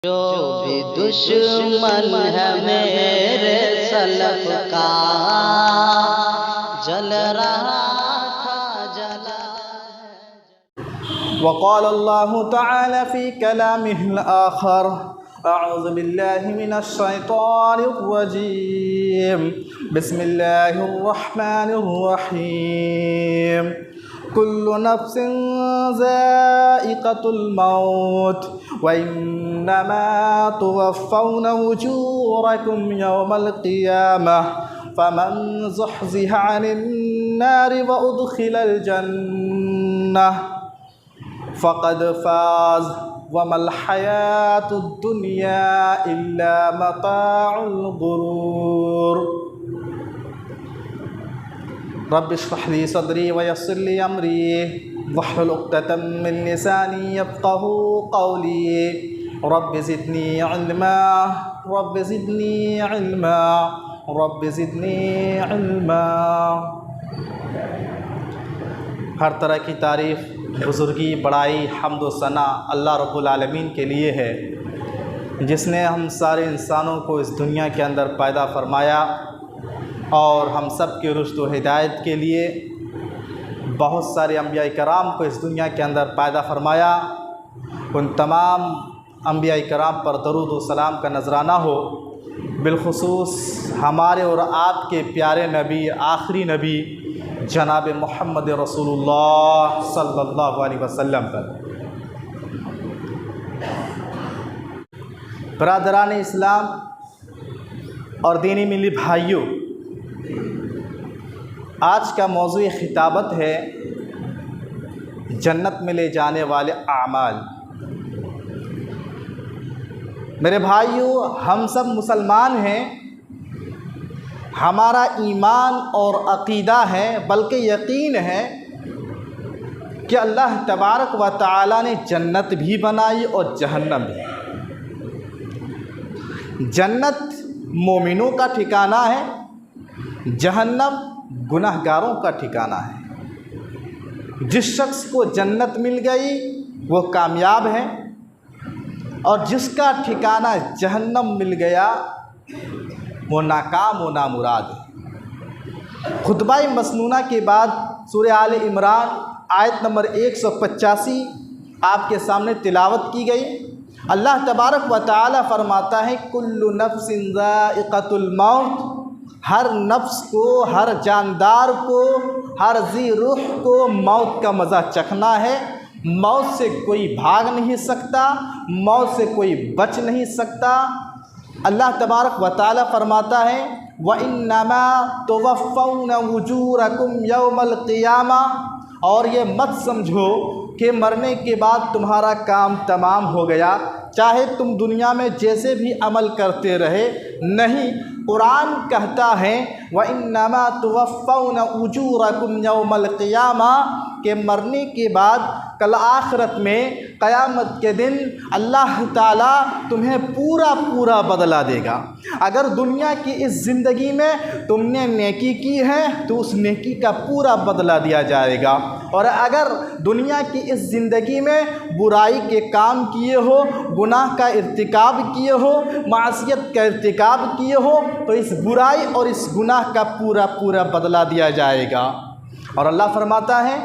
جو بھی دشمن ہے میرے سلف کا جل رہا تھا جلا. وقال الله تعالى في كلامه الآخر أعوذ بالله من الشيطان الرجيم بسم الله الرحمن الرحيم كل نفس ذائقة الموت وإنما توفون أجوركم يوم القيامة فمن زحزح عن النار وأدخل الجنة فقد فاز وما الحياة الدنيا إلا متاع الغرور. رب اشرح لي صدري ويسر لي أمري واحلل عقدة من لساني يفقهوا قولي. رب زدني علما رب زدني علما رب زدنی علما. ہر طرح کی تعریف، بزرگی، بڑائی، حمد و ثنا اللہ رب العالمین کے لیے ہے، جس نے ہم سارے انسانوں کو اس دنیا کے اندر پیدا فرمایا اور ہم سب کے رشد و ہدایت کے لیے بہت سارے انبیاء کرام کو اس دنیا کے اندر پیدا فرمایا. ان تمام انبیاء کرام پر درود و سلام کا نذرانہ ہو، بالخصوص ہمارے اور آپ کے پیارے نبی، آخری نبی جناب محمد رسول اللہ صلی اللہ علیہ وسلم پر. برادران اسلام اور دینی ملی بھائیوں، آج کا موضوع خطابت ہے جنت میں لے جانے والے اعمال. میرے بھائیوں، ہم سب مسلمان ہیں، ہمارا ایمان اور عقیدہ ہے، بلکہ یقین ہے کہ اللہ تبارک و تعالی نے جنت بھی بنائی اور جہنم بھی. جنت مومنوں کا ٹھکانہ ہے، جہنم گناہ گاروں کا ٹھکانہ ہے. جس شخص کو جنت مل گئی وہ کامیاب ہے، اور جس کا ٹھکانہ جہنم مل گیا وہ ناکام و نامراد ہے. خطبہ مسنونہ کے بعد سورہ آل عمران آیت نمبر 185 آپ کے سامنے تلاوت کی گئی. اللہ تبارک و تعالی فرماتا ہے کل نفس ذائقۃ الموت. ہر نفس کو، ہر جاندار کو، ہر ذی روح کو موت کا مزہ چکھنا ہے. موت سے کوئی بھاگ نہیں سکتا، موت سے کوئی بچ نہیں سکتا. اللہ تبارک و تعالی فرماتا ہے وَإِنَّمَا تُوَفَّوْنَ أُجُورَكُمْ يَوْمَ الْقِيَامَةِ. اور یہ مت سمجھو کہ مرنے کے بعد تمہارا کام تمام ہو گیا، چاہے تم دنیا میں جیسے بھی عمل کرتے رہے. نہیں، قرآن کہتا ہے وَإِنَّمَا تُوَفَّوْنَ أُجُورَكُمْ يَوْمَ الْقِيَامَةِ کہ مرنے کے بعد کل آخرت میں قیامت کے دن اللہ تعالیٰ تمہیں پورا بدلہ دے گا. اگر دنیا کی اس زندگی میں تم نے نیکی کی ہے تو اس نیکی کا پورا بدلہ دیا جائے گا، اور اگر دنیا کی اس زندگی میں برائی کے کام کیے ہو، گناہ کا ارتکاب کیے ہو، معصیت کا ارتکاب کیے ہو، تو اس برائی اور اس گناہ کا پورا بدلہ دیا جائے گا. اور اللہ فرماتا ہے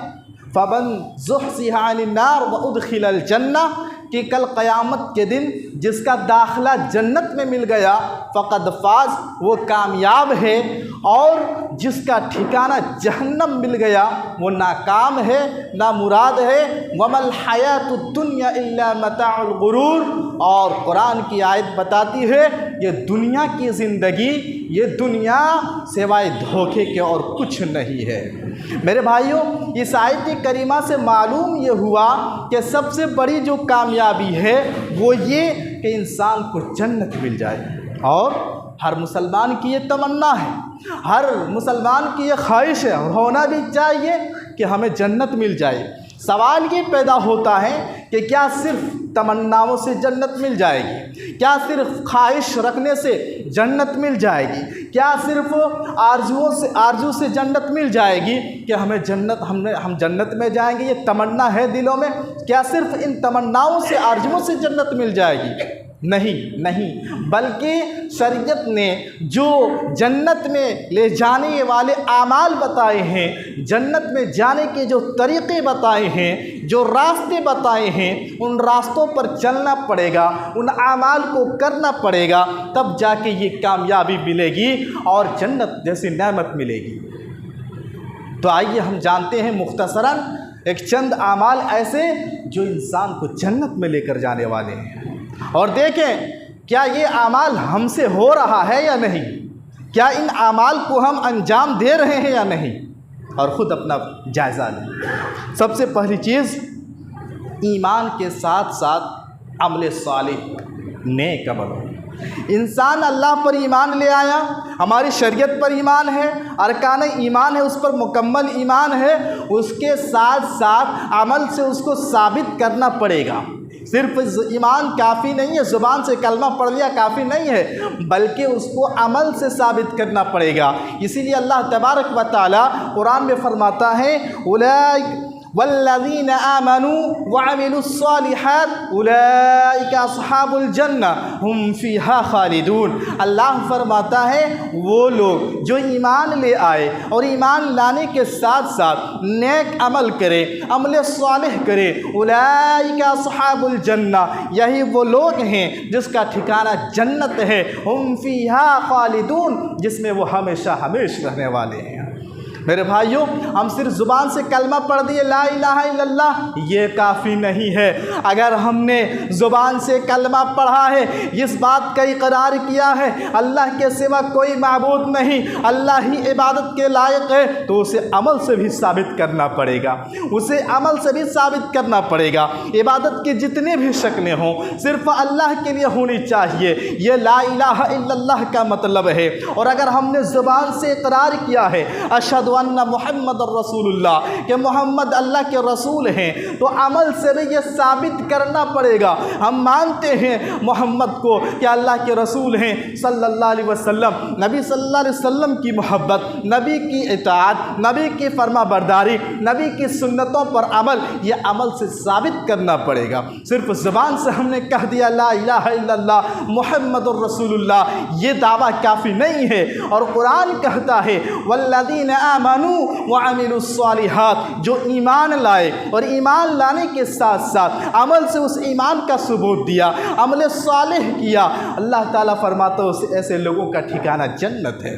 فَمَنْ زُحْزِحَ عَنِ النَّارِ وَأُدْخِلَ الْجَنَّةِ کہ کل قیامت کے دن جس کا داخلہ جنت میں مل گیا فقد فاز، وہ کامیاب ہے، اور جس کا ٹھکانہ جہنم مل گیا وہ ناکام ہے، نامراد ہے. وَمَا الْحَيَاةُ الدُّنْيَا إِلَّا مَتَاعُ الْغُرُورِ. اور قرآن کی آیت بتاتی ہے یہ دنیا کی زندگی، یہ دنیا سوائے دھوکے کے اور کچھ نہیں ہے. میرے بھائیوں، اس آیت کریمہ سے معلوم یہ ہوا کہ سب سے بڑی جو کامیابی ہے وہ یہ کہ انسان کو جنت مل جائے. اور ہر مسلمان کی یہ تمنا ہے، ہر مسلمان کی یہ خواہش ہے، اور ہونا بھی چاہیے کہ ہمیں جنت مل جائے. سوال یہ پیدا ہوتا ہے کہ کیا صرف تمناؤں سے جنت مل جائے گی؟ کیا صرف خواہش رکھنے سے جنت مل جائے گی؟ کیا صرف آرزو سے جنت مل جائے گی کہ ہم جنت میں جائیں گے؟ یہ تمنا ہے دلوں میں، کیا صرف ان تمناؤں سے، آرزوؤں سے جنت مل جائے گی؟ نہیں بلکہ شریعت نے جو جنت میں لے جانے والے اعمال بتائے ہیں، جنت میں جانے کے جو طریقے بتائے ہیں، جو راستے بتائے ہیں، ان راستوں پر چلنا پڑے گا، ان اعمال کو کرنا پڑے گا، تب جا کے یہ کامیابی ملے گی اور جنت جیسی نعمت ملے گی۔ تو آئیے ہم جانتے ہیں مختصراً ایک چند اعمال ایسے جو انسان کو جنت میں لے کر جانے والے ہیں، اور دیکھیں کیا یہ اعمال ہم سے ہو رہا ہے یا نہیں، کیا ان اعمال کو ہم انجام دے رہے ہیں یا نہیں، اور خود اپنا جائزہ لیں۔ سب سے پہلی چیز، ایمان کے ساتھ ساتھ عمل صالح، نیک عمل۔ انسان اللہ پر ایمان لے آیا، ہماری شریعت پر ایمان ہے، ارکان ایمان ہے، اس پر مکمل ایمان ہے، اس کے ساتھ ساتھ عمل سے اس کو ثابت کرنا پڑے گا۔ صرف ایمان کافی نہیں ہے، زبان سے کلمہ پڑھ لیا کافی نہیں ہے، بلکہ اس کو عمل سے ثابت کرنا پڑے گا۔ اسی لیے اللہ تبارک و تعالی قرآن میں فرماتا ہے اولئک والذین آمنوا وعملوا الصالحات اولئک اصحاب الجنہ ہم فیہا خالدون۔ اللہ فرماتا ہے وہ لوگ جو ایمان لے آئے اور ایمان لانے کے ساتھ ساتھ نیک عمل کرے، عمل صالح کرے، اولئک اصحاب الجنہ، یہی وہ لوگ ہیں جس کا ٹھکانہ جنت ہے، ہم فیہا خالدون، جس میں وہ ہمیشہ ہمیشہ رہنے والے ہیں۔ میرے بھائیوں، ہم صرف زبان سے کلمہ پڑھ دیے لا الہ الا اللہ، یہ کافی نہیں ہے۔ اگر ہم نے زبان سے کلمہ پڑھا ہے، اس بات کا اقرار کیا ہے اللہ کے سوا کوئی معبود نہیں، اللہ ہی عبادت کے لائق ہے، تو اسے عمل سے بھی ثابت کرنا پڑے گا، اسے عمل سے بھی ثابت کرنا پڑے گا۔ عبادت کی جتنے بھی شکلیں ہوں صرف اللہ کے لیے ہونی چاہیے، یہ لا الہ الا اللہ کا مطلب ہے۔ اور اگر ہم نے زبان سے اقرار کیا ہے اشہد ان محمد الرسول اللہ، کہ محمد اللہ کے رسول ہیں، تو عمل سے بھی یہ ثابت کرنا پڑے گا، ہم مانتے ہیں محمد کو کہ اللہ کے رسول ہیں صلی اللہ علیہ وسلم، نبی صلی اللہ علیہ وسلم کی محبت، نبی کی اطاعت، نبی کی فرما برداری، نبی کی سنتوں پر عمل، یہ عمل سے ثابت کرنا پڑے گا۔ صرف زبان سے ہم نے کہہ دیا لا الہ الا اللہ محمد الرسول اللہ، یہ دعویٰ کافی نہیں ہے۔ اور قرآن کہتا ہے والذین آمنوا وعملوا الصالحات، جو ایمان لائے اور ایمان لانے کے ساتھ ساتھ عمل سے اس ایمان کا ثبوت دیا، عمل صالح کیا، اللہ تعالیٰ فرماتا ہے ایسے لوگوں کا ٹھکانہ جنت ہے۔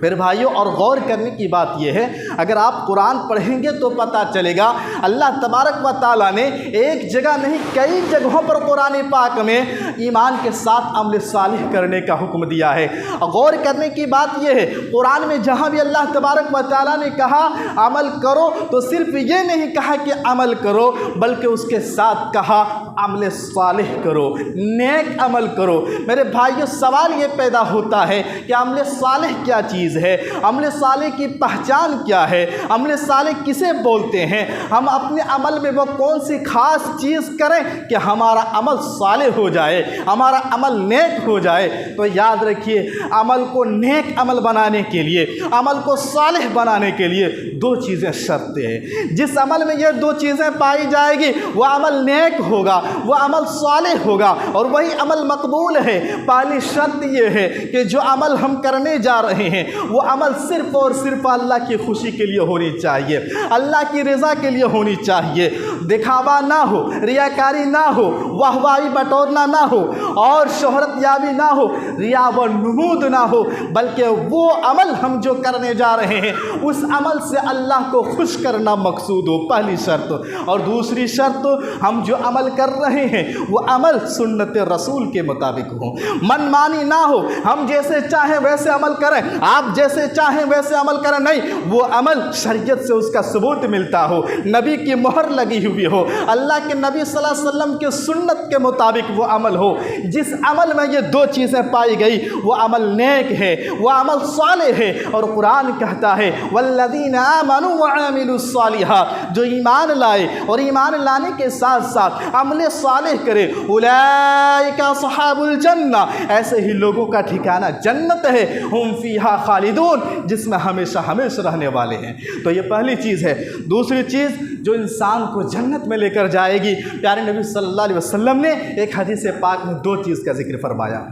میرے بھائیوں، اور غور کرنے کی بات یہ ہے، اگر آپ قرآن پڑھیں گے تو پتہ چلے گا اللہ تبارک و تعالیٰ نے ایک جگہ نہیں کئی جگہوں پر قرآن پاک میں ایمان کے ساتھ عمل صالح کرنے کا حکم دیا ہے۔ غور کرنے کی بات یہ ہے، قرآن میں جہاں بھی اللہ تبارک و تعالیٰ نے کہا عمل کرو، تو صرف یہ نہیں کہا کہ عمل کرو، بلکہ اس کے ساتھ کہا عمل صالح کرو، نیک عمل کرو۔ میرے بھائیوں، سوال یہ پیدا ہوتا ہے کہ عمل صالح کیا چیز ہے، عمل صالح کی پہچان کیا ہے، عمل صالح کسے بولتے ہیں، ہم اپنے عمل میں وہ کون سی خاص چیز کریں کہ ہمارا عمل صالح ہو جائے، ہمارا عمل نیک ہو جائے۔ تو یاد رکھیے، عمل کو نیک عمل بنانے کے لیے، عمل کو صالح بنانے کے لیے دو چیزیں شرط ہیں۔ جس عمل میں یہ دو چیزیں پائی جائے گی وہ عمل نیک ہوگا، وہ عمل صالح ہوگا، اور وہی عمل مقبول ہے۔ پہلی شرط یہ ہے کہ جو عمل ہم کرنے جا رہے ہیں وہ عمل صرف اور صرف اللہ کی خوشی کے لیے ہونی چاہیے، اللہ کی رضا کے لیے ہونی چاہیے، دکھاوا نہ ہو، ریاکاری نہ ہو، واہواہی بٹورنا نہ ہو، اور شہرت یابی نہ ہو، ریا و نمود نہ ہو، بلکہ وہ عمل ہم جو کرنے جا رہے ہیں اس عمل سے اللہ کو خوش کرنا مقصود ہو، پہلی شرط۔ اور دوسری شرط، ہم جو عمل کر رہے ہیں وہ عمل سنت رسول کے مطابق ہو، من مانی نہ ہو، ہم جیسے چاہیں ویسے عمل کریں، آپ جیسے چاہیں ویسے عمل کریں، نہیں، وہ عمل شریعت سے اس کا ثبوت ملتا ہو، نبی کی مہر لگی ہوئی ہو، اللہ کے نبی صلی اللہ علیہ وسلم کے سنت کے مطابق وہ عمل ہو۔ جس عمل میں یہ دو چیزیں پائی گئی وہ عمل نیک ہے، وہ عمل صالح ہے۔ اور قرآن کہتا ہے والذین آمنوا وعملوا الصالحات، جو ایمان لائے اور ایمان لانے کے ساتھ ساتھ عمل عمل صالح کرے، اولئک اصحاب الجنہ، ایسے ہی لوگوں کا ٹھکانہ جنت ہے، ہم فیہا خالدون، جس میں ہمیشہ ہمیشہ رہنے والے ہیں۔ تو یہ پہلی چیز ہے۔ دوسری چیز جو انسان کو جنت میں لے کر جائے گی، پیارے نبی صلی اللہ علیہ وسلم نے ایک حدیث پاک میں 2 چیز کا ذکر فرمایا۔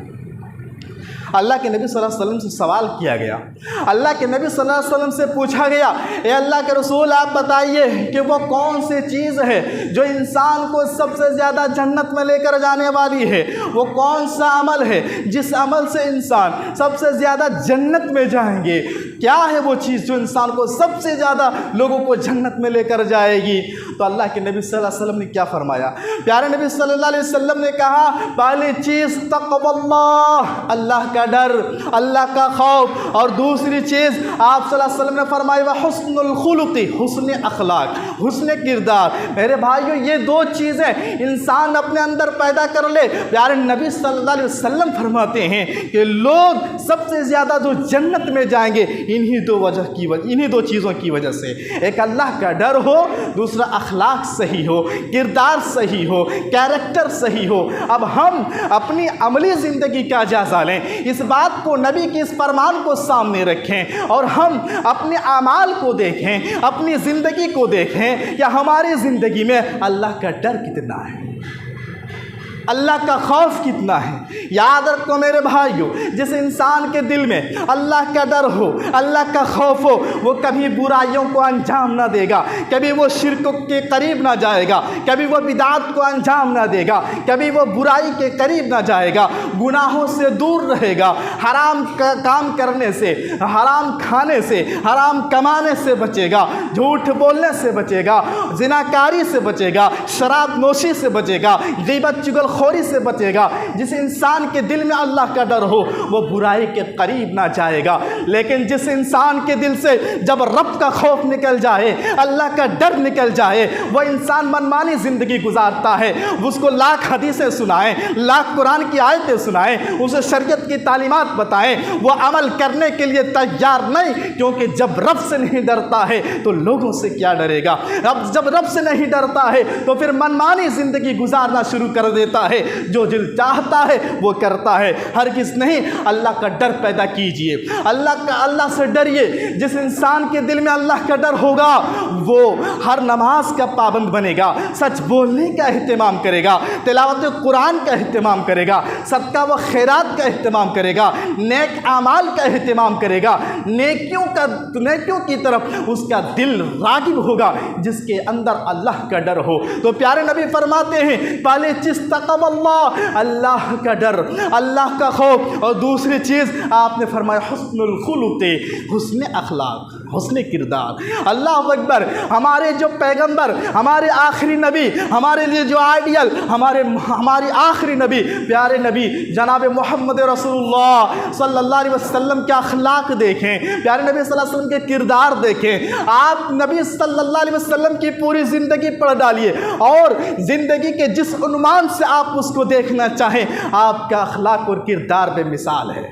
اللہ کے نبی صلی اللہ علیہ وسلم سے سوال کیا گیا، اللہ کے نبی صلی اللہ علیہ وسلم سے پوچھا گیا، اے اللہ کے رسول آپ بتائیے کہ وہ کون سی چیز ہے جو انسان کو سب سے زیادہ جنت میں لے کر جانے والی ہے؟ وہ کون سا عمل ہے جس عمل سے انسان سب سے زیادہ جنت میں جائیں گے؟ کیا ہے وہ چیز جو انسان کو سب سے زیادہ لوگوں کو جنت میں لے کر جائے گی؟ تو اللہ کے نبی صلی اللہ علیہ وسلم نے کیا فرمایا؟ پیارے نبی صلی اللہ علیہ وسلم نے کہا، پہلی چیز تقوی اللہ، اللہ کا ڈر، اللہ کا خوف، اور دوسری چیز آپ صلی اللہ علیہ وسلم نے فرمائی وحسن الخلق، حسن اخلاق، حسن کردار۔ میرے بھائیو یہ 2 چیزیں انسان اپنے اندر پیدا کر لے، پیارے نبی صلی اللہ علیہ وسلم فرماتے ہیں کہ لوگ سب سے زیادہ جو جنت میں جائیں گے انہی 2 چیزوں کی وجہ سے، ایک اللہ کا ڈر ہو، دوسرا اخلاق صحیح ہو، کردار صحیح ہو، کیریکٹر صحیح ہو۔ اب ہم اپنی عملی زندگی کا جائزہ لیں، اس بات کو، نبی کے اس فرمان کو سامنے رکھیں، اور ہم اپنے اعمال کو دیکھیں، اپنی زندگی کو دیکھیں کہ ہماری زندگی میں اللہ کا ڈر کتنا ہے، اللہ کا خوف کتنا ہے۔ یاد رکھو میرے بھائیو، جس انسان کے دل میں اللہ کا ڈر ہو، اللہ کا خوف ہو، وہ کبھی برائیوں کو انجام نہ دے گا، کبھی وہ شرک کے قریب نہ جائے گا، کبھی وہ بدعات کو انجام نہ دے گا، کبھی وہ برائی کے قریب نہ جائے گا، گناہوں سے دور رہے گا، حرام کام کرنے سے، حرام کھانے سے، حرام کمانے سے بچے گا، جھوٹ بولنے سے بچے گا، زناکاری سے بچے گا، شراب نوشی سے بچے گا، غیبت چغل خوری سے بچے گا۔ جس انسان کے دل میں اللہ کا ڈر ہو وہ برائی کے قریب نہ جائے گا۔ لیکن جس انسان کے دل سے جب رب کا خوف نکل جائے، اللہ کا ڈر نکل جائے، وہ انسان منمانی زندگی گزارتا ہے۔ اس کو لاکھ حدیثیں سنائیں، لاکھ قرآن کی آیتیں سنائیں، اسے شریعت کی تعلیمات بتائیں، وہ عمل کرنے کے لیے تیار نہیں، کیونکہ جب رب سے نہیں ڈرتا ہے تو لوگوں سے کیا ڈرے گا؟ جب رب سے نہیں ڈرتا ہے تو پھر منمانی زندگی گزارنا شروع کر دیتا ہے، جو دل چاہتا ہے وہ کرتا ہے۔ ہرگز نہیں، اللہ کا ڈر پیدا کیجئے، اللہ سے ڈریے۔ جس انسان کے دل میں اللہ کا ڈر ہوگا وہ ہر نماز کا پابند بنے گا، سچ بولنے کا اہتمام کرے گا، تلاوت قرآن کا اہتمام کرے گا، صدقہ و خیرات کا اہتمام کرے گا، نیک اعمال کا اہتمام کرے گا، نیکیوں کی طرف اس کا دل راغب ہوگا جس کے اندر اللہ کا ڈر ہو۔ تو پیارے نبی فرماتے ہیں پہلے چیز تقوی اللہ، اللہ کا ڈر، اللہ کا خوف، اور دوسری چیز آپ نے فرمایا حسن الخلق، حسن اخلاق، حسن کردار۔ اللہ اکبر! ہمارے جو پیغمبر، ہمارے آخری نبی، ہمارے لیے جو آئیڈیل، ہماری آخری نبی، پیارے نبی جناب محمد رسول اللہ صلی اللہ علیہ وسلم کے اخلاق دیکھیں، پیارے نبی صلی اللہ علیہ وسلم کے کردار دیکھیں۔ آپ نبی صلی اللہ علیہ وسلم کی پوری زندگی پڑھ ڈالیے، اور زندگی کے جس عنوان سے آپ اس کو دیکھنا چاہیں، آپ کا اخلاق اور کردار بے مثال ہے،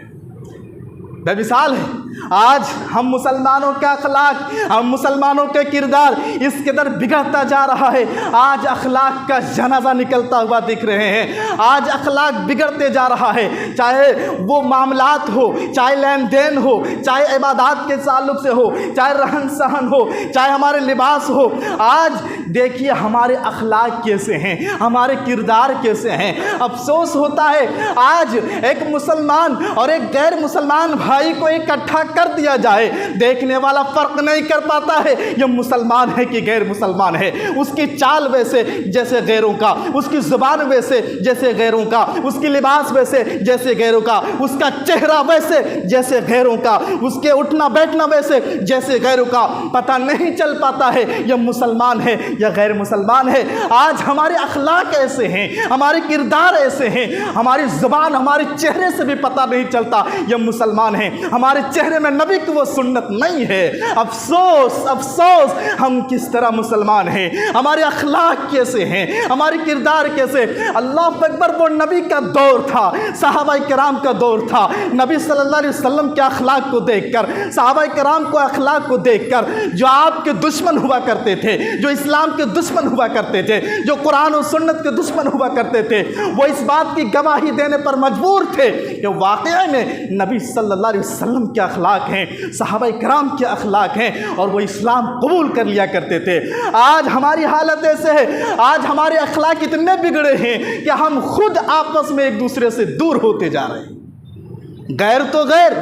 بے مثال ہے۔ آج ہم مسلمانوں کا اخلاق، ہم مسلمانوں کے کردار اس قدر بگڑتا جا رہا ہے، آج اخلاق کا جنازہ نکلتا ہوا دکھ رہے ہیں، آج اخلاق بگڑتے جا رہا ہے، چاہے وہ معاملات ہو، چاہے لین دین ہو، چاہے عبادات کے تعلق سے ہو، چاہے رہن سہن ہو، چاہے ہمارے لباس ہو۔ آج دیکھیے ہمارے اخلاق کیسے ہیں، ہمارے کردار کیسے ہیں۔ افسوس ہوتا ہے آج ایک مسلمان اور ایک غیر مسلمان بھائی کو اکٹھا کر دیا جائے، دیکھنے والا فرق نہیں کر پاتا ہے یہ مسلمان ہے کہ غیر مسلمان ہے۔ اس کی چال ویسے جیسے غیروں کا، اس کی زبان ویسے جیسے غیروں کا، اس کی لباس ویسے جیسے غیروں کا، اس کا چہرہ ویسے جیسے غیروں کا، اس کے اٹھنا بیٹھنا ویسے جیسے غیروں کا۔ پتہ نہیں چل پاتا ہے یہ مسلمان ہے یا غیر مسلمان ہے۔ آج ہمارے اخلاق ایسے ہیں، ہمارے کردار ایسے ہیں، ہماری زبان، ہمارے چہرے سے بھی پتہ نہیں چلتا یہ مسلمان ہے، ہمارے چہرے ظاہر میں نبی کی وہ سنت نہیں ہے۔ افسوس افسوس، ہم کس طرح مسلمان ہیں، ہمارے اخلاق کیسے ہیں، ہماری کردار کیسے۔ اللہ اکبر، وہ نبی کا دور تھا، صحابہ کرام کا دور تھا۔ نبی صلی اللہ علیہ وسلم کے اخلاق کو دیکھ کر، صحابہ کرام کو اخلاق کو دیکھ کر، جو آپ کے دشمن ہوا کرتے تھے، جو اسلام کے دشمن ہوا کرتے تھے، جو قرآن و سنت کے دشمن ہوا کرتے تھے، وہ اس بات کی گواہی دینے پر مجبور تھے کہ واقعی میں نبی صلی اللہ علیہ وسلم کے اخلاق ہیں، صحابہ کرام کے اخلاق ہیں، اور وہ اسلام قبول کر لیا کرتے تھے۔ آج ہماری حالت ایسے ہے، آج ہمارے اخلاق اتنے بگڑے ہیں کہ ہم خود آپس میں ایک دوسرے سے دور ہوتے جا رہے ہیں۔ غیر تو غیر،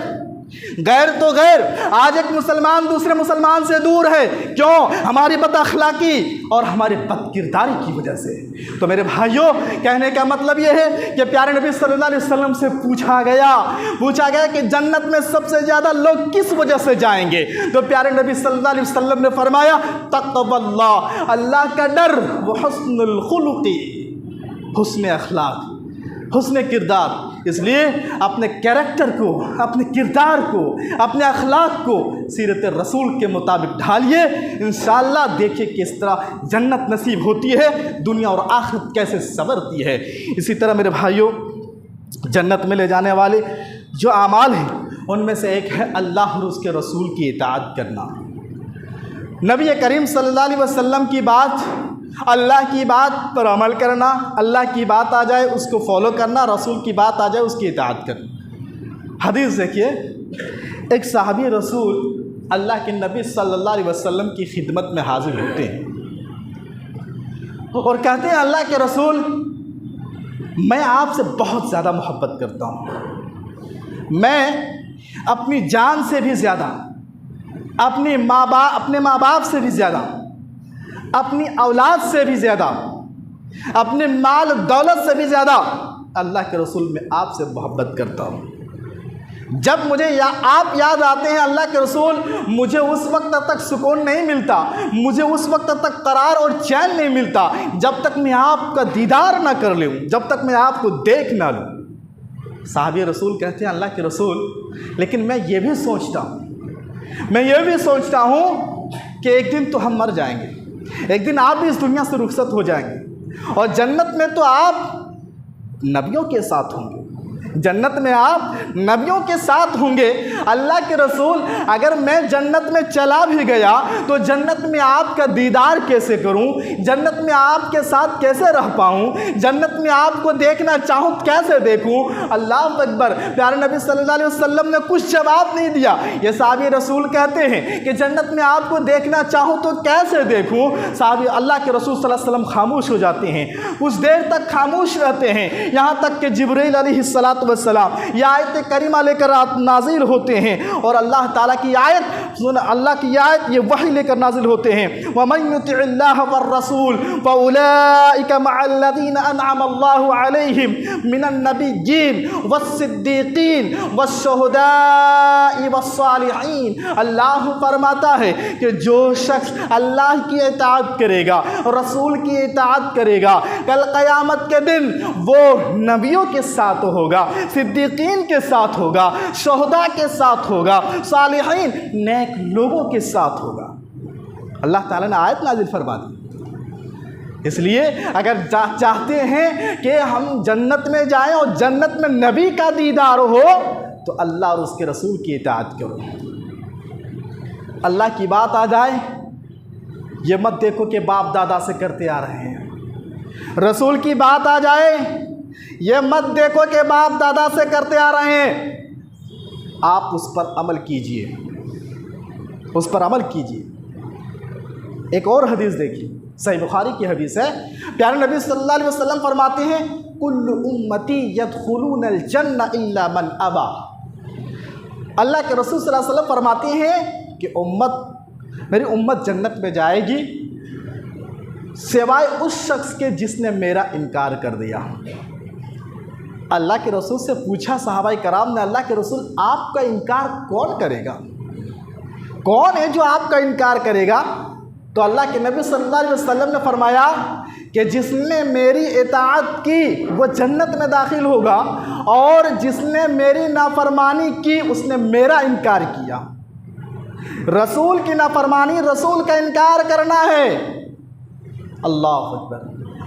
غیر تو غیر، آج ایک مسلمان دوسرے مسلمان سے دور ہے، کیوں؟ ہماری بد اخلاقی اور ہماری بد کرداری کی وجہ سے۔ تو میرے بھائیوں، کہنے کا مطلب یہ ہے کہ پیارے نبی صلی اللہ علیہ وسلم سے پوچھا گیا کہ جنت میں سب سے زیادہ لوگ کس وجہ سے جائیں گے؟ تو پیارے نبی صلی اللہ علیہ وسلم نے فرمایا تقوی اللہ، اللہ کا ڈر، وہ حسن الخلق، حسن اخلاق، حسن کردار۔ اس لیے اپنے کیریکٹر کو، اپنے کردار کو، اپنے اخلاق کو سیرت رسول کے مطابق ڈھالیے، انشاءاللہ دیکھیے کس طرح جنت نصیب ہوتی ہے، دنیا اور آخرت کیسے سنورتی ہے۔ اسی طرح میرے بھائیوں، جنت میں لے جانے والے جو اعمال ہیں ان میں سے ایک ہے اللہ اور اس کے رسول کی اطاعت کرنا۔ نبی کریم صلی اللہ علیہ وسلم کی بات، اللہ کی بات پر عمل کرنا، اللہ کی بات آ جائے اس کو فالو کرنا، رسول کی بات آ جائے اس کی اطاعت کرنا۔ حدیث دیکھیے، ایک صحابی رسول اللہ کے نبی صلی اللہ علیہ وسلم کی خدمت میں حاضر ہوتے ہیں اور کہتے ہیں اللہ کے رسول، میں آپ سے بہت زیادہ محبت کرتا ہوں، میں اپنی جان سے بھی زیادہ، اپنے ماں باپ سے بھی زیادہ، اپنی اولاد سے بھی زیادہ، اپنے مال دولت سے بھی زیادہ اللہ کے رسول میں آپ سے محبت کرتا ہوں۔ جب مجھے آپ یاد آتے ہیں اللہ کے رسول، مجھے اس وقت تک سکون نہیں ملتا، مجھے اس وقت تک قرار اور چین نہیں ملتا جب تک میں آپ کا دیدار نہ کر لوں، جب تک میں آپ کو دیکھ نہ لوں۔ صحابی رسول کہتے ہیں اللہ کے رسول، لیکن میں یہ بھی سوچتا ہوں کہ ایک دن تو ہم مر جائیں گے، ایک دن آپ بھی اس دنیا سے رخصت ہو جائیں گے، اور جنت میں تو آپ نبیوں کے ساتھ ہوں گے، جنت میں آپ نبیوں کے ساتھ ہوں گے۔ اللہ کے رسول، اگر میں جنت میں چلا بھی گیا تو جنت میں آپ کا دیدار کیسے کروں، جنت میں آپ کے ساتھ کیسے رہ پاؤں، جنت میں آپ کو دیکھنا چاہوں کیسے دیکھوں؟ اللہ اکبر، پیارے نبی صلی اللہ علیہ وسلم نے کچھ جواب نہیں دیا۔ یہ صحابی رسول کہتے ہیں کہ جنت میں آپ کو دیکھنا چاہوں تو کیسے دیکھوں؟ صحابی اللہ کے رسول صلی اللہ علیہ وسلم خاموش ہو جاتے ہیں، کچھ دیر تک خاموش رہتے ہیں، یہاں تک کہ جبرائیل علیہ السلام یہ آیت کریمہ لے کر نازل ہوتے ہیں، اور اللہ تعالیٰ کی آیت، اللہ کی آیت یہ وحی لے کر نازل ہوتے ہیں۔ وَمَن يُطِعِ اللَّهَ وَالرَّسُولَ فَأُولَٰئِكَ مَعَ الَّذِينَ أَنْعَمَ اللَّهُ عَلَيْهِمْ مِنَ النَّبِيِّينَ وَالصِّدِّيقِينَ وَالشُّهَدَاءِ وَالصَّالِحِينَ۔ اللہ فرماتا ہے کہ جو شخص اللہ کی اطاعت کرے گا، رسول کی اطاعت کرے گا، کل قیامت کے دن وہ نبیوں کے ساتھ ہوگا، صدیقین کے ساتھ ہوگا، شہداء کے ساتھ ہوگا، صالحین نیک لوگوں کے ساتھ ہوگا۔ اللہ تعالیٰ نے آیت نازل فرما دی۔ اس لیے اگر چاہتے ہیں کہ ہم جنت میں جائیں اور جنت میں نبی کا دیدار ہو تو اللہ اور اس کے رسول کی اطاعت کرو۔ اللہ کی بات آ جائے، یہ مت دیکھو کہ باپ دادا سے کرتے آ رہے ہیں۔ رسول کی بات آ جائے، یہ مت دیکھو کہ باپ دادا سے کرتے آ رہے ہیں، آپ اس پر عمل کیجئے، اس پر عمل کیجئے۔ ایک اور حدیث دیکھیے، صحیح بخاری کی حدیث ہے، پیارے نبی صلی اللہ علیہ وسلم فرماتے ہیں کل امتی یدخلون الجنہ الا من ابا۔ اللہ کے رسول صلی اللہ علیہ وسلم فرماتے ہیں کہ میری امت جنت میں جائے گی سوائے اس شخص کے جس نے میرا انکار کر دیا۔ اللہ کے رسول سے پوچھا صحابہ کرام نے، اللہ کے رسول آپ کا انکار کون کرے گا؟ کون ہے جو آپ کا انکار کرے گا؟ تو اللہ کے نبی صلی اللہ علیہ وسلم نے فرمایا کہ جس نے میری اطاعت کی وہ جنت میں داخل ہوگا، اور جس نے میری نافرمانی کی اس نے میرا انکار کیا۔ رسول کی نافرمانی رسول کا انکار کرنا ہے۔ اللہ اکبر۔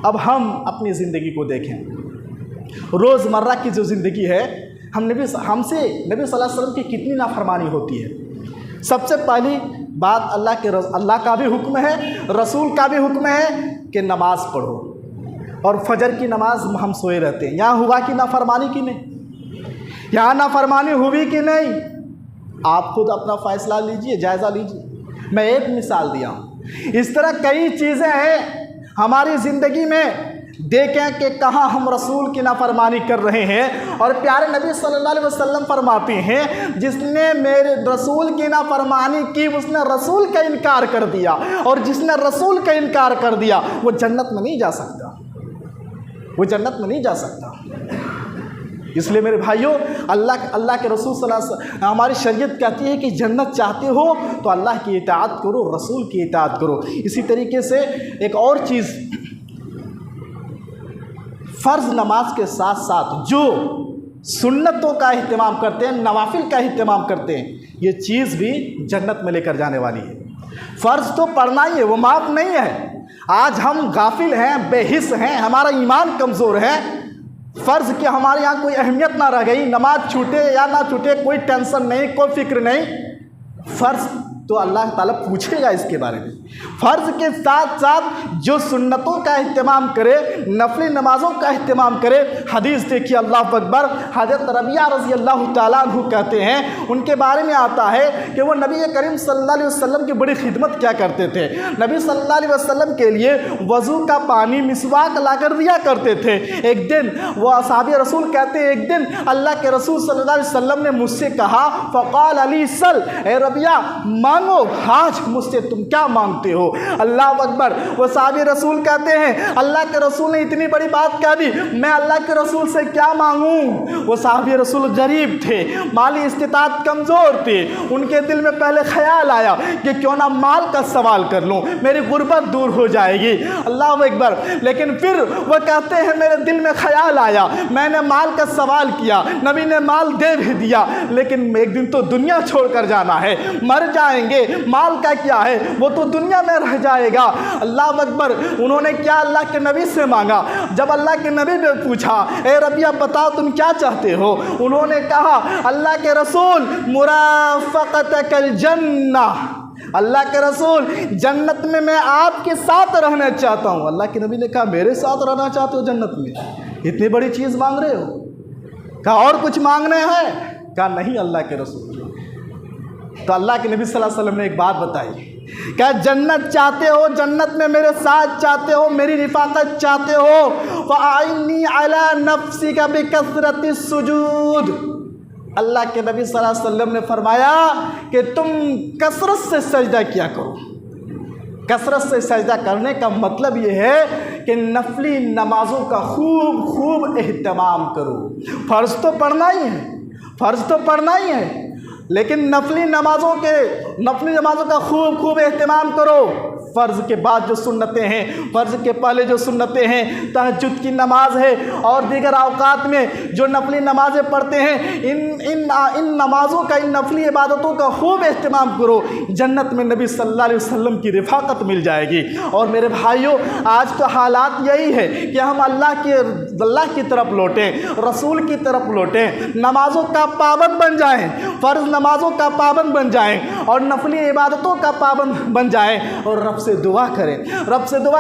اب ہم اپنی زندگی کو دیکھیں، روزمرہ کی جو زندگی ہے، ہم سے نبی صلی اللہ علیہ وسلم کی کتنی نافرمانی ہوتی ہے۔ سب سے پہلی بات اللہ کا بھی حکم ہے، رسول کا بھی حکم ہے کہ نماز پڑھو، اور فجر کی نماز ہم سوئے رہتے ہیں۔ یہاں ہوا کہ نافرمانی کی نہیں؟ یہاں نافرمانی ہوئی کہ نہیں؟ آپ خود اپنا فیصلہ لیجئے، جائزہ لیجئے۔ میں ایک مثال دیا ہوں، اس طرح کئی چیزیں ہیں ہماری زندگی میں، دیکھیں کہ کہاں ہم رسول کی نافرمانی کر رہے ہیں۔ اور پیارے نبی صلی اللہ علیہ وسلم فرماتے ہیں جس نے میرے رسول کی نافرمانی کی اس نے رسول کا انکار کر دیا، اور جس نے رسول کا انکار کر دیا وہ جنت میں نہیں جا سکتا، وہ جنت میں نہیں جا سکتا۔ اس لیے میرے بھائیوں، اللہ کے رسول صلی اللہ علیہ وسلم، ہماری شریعت کہتی ہے کہ جنت چاہتے ہو تو اللہ کی اطاعت کرو، رسول کی اطاعت کرو۔ اسی طریقے سے ایک اور چیز، فرض نماز کے ساتھ ساتھ جو سنتوں کا اہتمام کرتے ہیں، نوافل کا اہتمام کرتے ہیں، یہ چیز بھی جنت میں لے کر جانے والی ہے۔ فرض تو پڑھنا ہی ہے، وہ معاف نہیں ہے۔ آج ہم غافل ہیں، بے حس ہیں، ہمارا ایمان کمزور ہے، فرض کی ہمارے یہاں کوئی اہمیت نہ رہ گئی، نماز چھوٹے یا نہ چھوٹے کوئی ٹینشن نہیں، کوئی فکر نہیں۔ فرض تو اللہ تعالیٰ پوچھے گا اس کے بارے میں۔ فرض کے ساتھ ساتھ جو سنتوں کا اہتمام کرے، نفلی نمازوں کا اہتمام کرے۔ حدیث دیکھیے، اللہ اکبر، حضرت ربیعہ رضی اللہ تعالیٰ عنہ کہتے ہیں، ان کے بارے میں آتا ہے کہ وہ نبی کریم صلی اللہ علیہ وسلم کی بڑی خدمت کیا کرتے تھے۔ نبی صلی اللہ علیہ وسلم کے لیے وضو کا پانی مسواک لا کر دیا کرتے تھے۔ ایک دن وہ اصحابی رسول کہتے ہیں، ایک دن اللہ کے رسول صلی اللہ علیہ وسلم نے مجھ سے کہا، فقال علی سل، اے ربیعہ مانگو، آج مجھ سے تم کیا مانگتے ہو؟ اللہ اکبر۔ وہ صحابی رسول کہتے ہیں، اللہ کے رسول نے اتنی بڑی بات کہہ دی، میں اللہ کے رسول سے کیا مانگوں؟ وہ صحابی رسول غریب تھے، مالی استطاعت کمزور تھے، ان کے دل میں پہلے خیال آیا کہ کیوں نہ مال کا سوال کر لوں، میری غربت دور ہو جائے گی۔ اللہ اکبر۔ لیکن پھر وہ کہتے ہیں، میرے دل میں خیال آیا، میں نے مال کا سوال کیا، نبی نے مال دے بھی دیا، لیکن ایک دن تو دنیا چھوڑ کر جانا ہے، مر جائیں گے، مال کا کیا ہے، وہ تو دنیا میں رہ جائے گا۔ اللہ اکبر۔ انہوں نے کیا اللہ کے نبی سے مانگا۔ جب اللہ کے نبی نے پوچھا، اے ربیعہ بتاؤ تم کیا چاہتے ہو؟ انہوں نے کہا، اللہ کے رسول مرافقتک الجنہ، اللہ کے رسول جنت میں آپ کے ساتھ رہنا چاہتا ہوں۔ اللہ کے نبی نے کہا، میرے ساتھ رہنا چاہتے ہو جنت میں؟ اتنی بڑی چیز مانگ رہے ہو؟ کہا اور کچھ مانگنے ہیں؟ کہا نہیں اللہ کے رسول۔ تو اللہ کے نبی صلی اللہ علیہ وسلم نے ایک بات بتائی کہ جنت چاہتے ہو، جنت میں میرے ساتھ چاہتے ہو، میری رفاقت چاہتے ہو، فَأَعِنِّي عَلَى نَفْسِكَ بِكَثْرَةِ السُّجُودِ۔ اللہ کے نبی صلی اللہ علیہ وسلم نے فرمایا کہ تم کثرت سے سجدہ کیا کرو۔ کثرت سے سجدہ کرنے کا مطلب یہ ہے کہ نفلی نمازوں کا خوب اہتمام کرو۔ فرض تو پڑھنا ہی ہے، فرض تو پڑھنا ہی ہے، لیکن نفلی نمازوں کا خوب اہتمام کرو۔ فرض کے بعد جو سنتیں ہیں، فرض کے پہلے جو سنتیں ہیں، تہجد کی نماز ہے اور دیگر اوقات میں جو نفلی نمازیں پڑھتے ہیں، ان نمازوں کا، ان نفلی عبادتوں کا خوب اہتمام کرو۔ جنت میں نبی صلی اللہ علیہ وسلم کی رفاقت مل جائے گی۔ اور میرے بھائیوں، آج تو حالات یہی ہے کہ ہم اللہ کی طرف لوٹیں، رسول کی طرف لوٹیں، نمازوں کا پابند بن جائیں، فرض نمازوں کا پابند بن جائیں اور نفلی عبادتوں کا پابند بن جائیں، اور رب سے دعا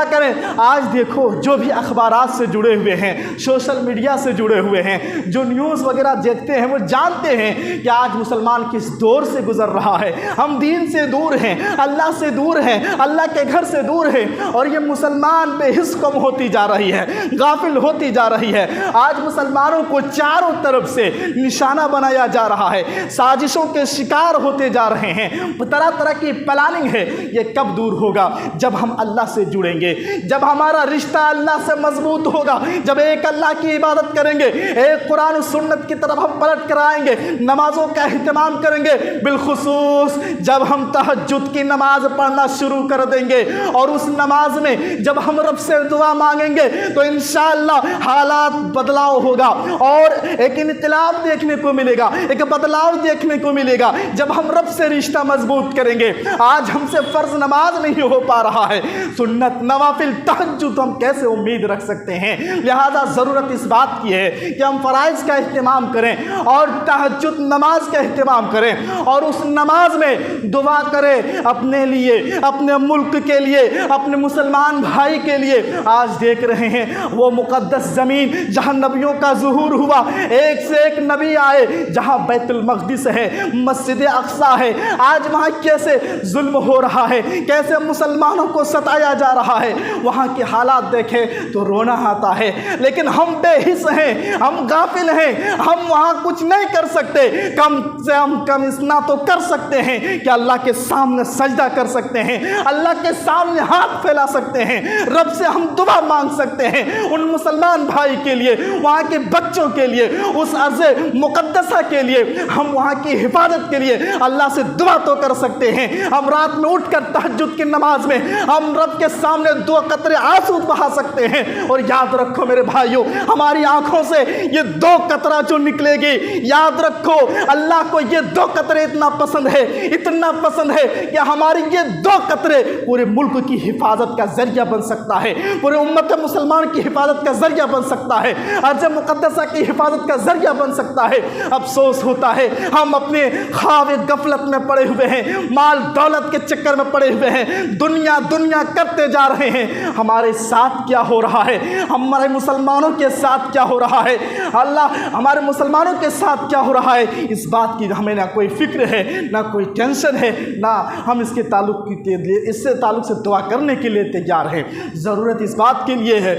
کریں۔ آج دیکھو، جو بھی اخبارات سے جڑے ہوئے ہیں، سوشل میڈیا سے جڑے ہوئے ہیں، جو نیوز وغیرہ دیکھتے ہیں، وہ جانتے ہیں کہ آج مسلمان کس دور سے گزر رہا ہے۔ ہم دین سے دور ہیں، اللہ سے دور ہیں، اللہ کے گھر سے دور ہیں، اور یہ مسلمان بے حس کم ہوتی جا رہی ہے، غافل ہوتی جا رہی ہے۔ آج مسلمانوں کو چاروں طرف سے نشانہ بنایا جا رہا ہے، سازشوں کے شکار ہوتے جا رہے ہیں، طرح کی پلاننگ ہے۔ یہ کب دور ہوگا؟ جب ہم اللہ سے جڑیں گے، جب ہمارا رشتہ اللہ سے مضبوط ہوگا، جب ایک اللہ کی عبادت کریں گے، ایک قرآن و سنت کی طرف ہم پلٹ کر آئیں گے، نمازوں کا اہتمام کریں گے، بالخصوص جب ہم تہجد کی نماز پڑھنا شروع کر دیں گے اور اس نماز میں جب ہم رب سے دعا مانگیں گے تو انشاءاللہ حالات بدلاؤ ہوگا اور ایک انقلاب دیکھنے کو ملے گا، ایک بدلاؤ دیکھنے کو ملے گا جب ہم رب سے رشتہ مضبوط کریں گے۔ آج ہم سے فرض نماز نہیں ہو پا رہا ہے، سنت نوافل تہجد ہم کیسے امید رکھ سکتے ہیں؟ لہذا ضرورت اس بات کی ہے کہ ہم فرائض کا اہتمام کریں اور تہجد نماز کا اہتمام کریں اور اس نماز میں دعا کریں اپنے لیے، اپنے ملک کے لیے، اپنے مسلمان بھائی کے لیے۔ آج دیکھ رہے ہیں وہ مقدس زمین جہاں نبیوں کا ظہور ہوا، ایک سے ایک نبی آئے، جہاں بیت المقدس ہے، مسجد اقصیٰ ہے، آج وہاں کیسے ظلم ہو رہا ہے، کیسے مسلمانوں کو ستایا جا رہا ہے، وہاں کے حالات دیکھیں تو رونا آتا ہے۔ لیکن ہم بے حس ہیں، ہم غافل ہیں، ہم وہاں کچھ نہیں کر سکتے، کم سے کم اتنا تو کر سکتے ہیں کہ اللہ کے سامنے سجدہ کر سکتے ہیں، اللہ کے سامنے ہاتھ پھیلا سکتے ہیں، رب سے ہم دعا مانگ سکتے ہیں ان مسلمان بھائی کے لیے، وہاں کے بچوں کے لیے، اس ارض مقدسہ کے لیے، ہم وہاں کی حفاظت کے لیے اللہ سے دعا تو کر سکتے ہیں۔ ہم رات میں اٹھ کر تہجد کی نماز میں ہم رب کے سامنے 2 قطرے آنسو بہا سکتے ہیں، اور یاد رکھو میرے بھائیوں، ہماری آنکھوں سے یہ 2 قطرہ جو نکلے گی، یاد رکھو اللہ کو یہ 2 قطرے اتنا پسند ہے، اتنا پسند ہے کہ ہماری یہ 2 قطرے پورے ملک کی حفاظت کا ذریعہ بن سکتا ہے، پورے امت مسلمان کی حفاظت کا ذریعہ بن سکتا ہے، ارض مقدسہ کی حفاظت کا ذریعہ بن سکتا ہے۔ افسوس ہوتا ہے ہم اپنے خواب غفلت میں پڑے ہوئے ہیں، مال دولت کے چکر میں پڑے ہوئے ہیں، دنیا دنیا کرتے جا رہے ہیں۔ ہمارے ساتھ کیا ہو رہا ہے؟ ہمارے مسلمانوں کے ساتھ کیا ہو رہا ہے؟ اللہ ہمارے مسلمانوں کے ساتھ کیا ہو رہا ہے؟ اس بات کی ہمیں نہ کوئی فکر ہے، نہ کوئی ٹینشن ہے، نہ ہم اس کے تعلق کے لیے، اس سے تعلق سے دعا کرنے کے لیے تیار ہیں۔ ضرورت اس بات کے لیے ہے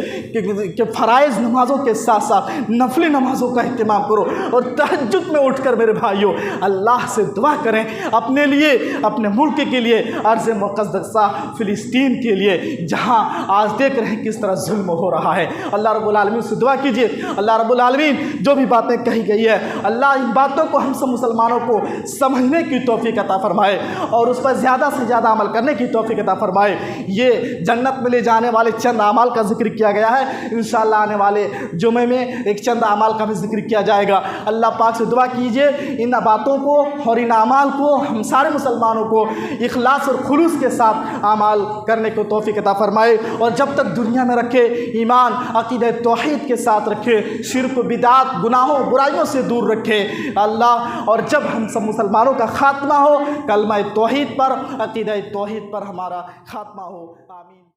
کہ فرائض نمازوں کے ساتھ ساتھ نفلی نمازوں کا اہتمام کرو اور تہجد میں اٹھ کر میرے بھائیوں اللہ سے دعا کریں اپنے لیے، اپنے ملک کے لیے، ارض مقدسہ فلسطین کے لیے، جہاں آج دیکھ رہے ہیں کس طرح ظلم ہو رہا ہے۔ اللہ رب العالمین سے دعا کیجیے، اللہ رب العالمین جو بھی باتیں کہی گئی ہے، اللہ ان باتوں کو ہم سب مسلمانوں کو سمجھنے کی توفیق عطا فرمائے اور اس پر زیادہ سے زیادہ عمل کرنے کی توفیق عطا فرمائے۔ یہ جنت میں لے جانے والے چند اعمال کا ذکر کیا گیا ہے، انشاءاللہ آنے والے جمعے میں ایک چند اعمال کا بھی ذکر کیا جائے گا۔ اللہ پاک سے دعا کیجیے ان باتوں کو اور ان اعمال کو ہم سارے مسلمانوں کو اخلاص اور خلوص کے ساتھ اعمال کرنے کو توفیق عطا فرمائے، اور جب تک دنیا میں رکھے ایمان عقیدہ توحید کے ساتھ رکھے، شرک و بدعات گناہوں برائیوں سے دور رکھے اللہ، اور جب ہم سب مسلمانوں کا خاتمہ ہو کلمہ توحید پر، عقیدہ توحید پر ہمارا خاتمہ ہو، آمین۔